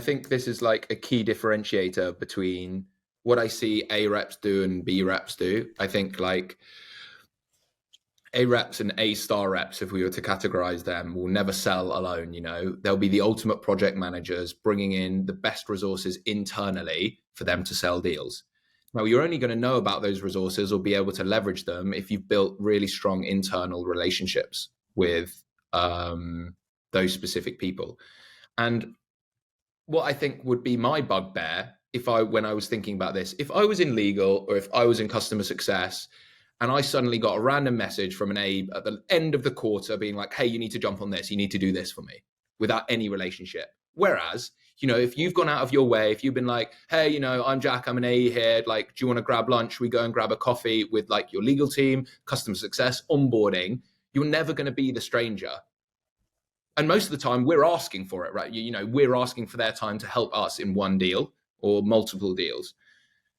think this is like a key differentiator between what I see A reps do and B reps do. I think like A reps and A star reps, if we were to categorize them, will never sell alone. They'll be the ultimate project managers, bringing in the best resources internally for them to sell deals. Now, you're only going to know about those resources or be able to leverage them if you've built really strong internal relationships with those specific people. And what I think would be my bugbear when I was thinking about this, if I was in legal or if I was in customer success and I suddenly got a random message from an Abe at the end of the quarter being like, hey, you need to jump on this, you need to do this for me, without any relationship. Whereas, if you've gone out of your way, if you've been like, hey, I'm Jack, I'm an AE here, like, do you want to grab lunch? We go and grab a coffee with like your legal team, customer success, onboarding, you're never going to be the stranger. And most of the time we're asking for it, right? We're asking for their time to help us in one deal or multiple deals.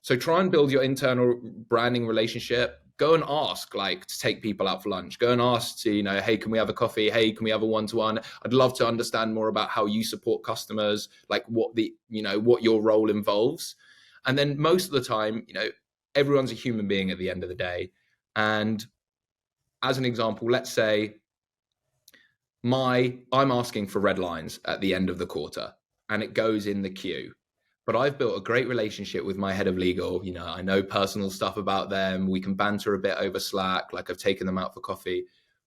So try and build your internal branding relationship. Go and ask to take people out for lunch. Go and ask to, hey, can we have a coffee? Hey, can we have a one-to-one? I'd love to understand more about how you support customers, like what your role involves. And then most of the time, everyone's a human being at the end of the day. And as an example, let's say I'm asking for red lines at the end of the quarter and it goes in the queue. But I've built a great relationship with my head of legal. I know personal stuff about them. We can banter a bit over Slack. Like, I've taken them out for coffee.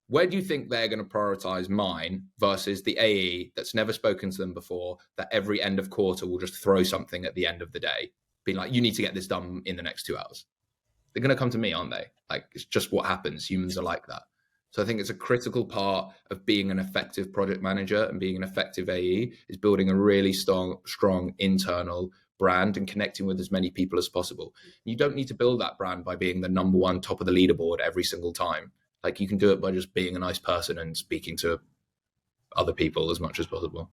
Where do you think they're going to prioritize mine versus the AE that's never spoken to them before, that every end of quarter will just throw something at the end of the day, being like, you need to get this done in the next 2 hours? They're going to come to me, aren't they? Like, it's just what happens. Humans are like that. So I think it's a critical part of being an effective project manager and being an effective AE is building a really strong internal brand and connecting with as many people as possible. You don't need to build that brand by being the number one top of the leaderboard every single time. Like, you can do it by just being a nice person and speaking to other people as much as possible.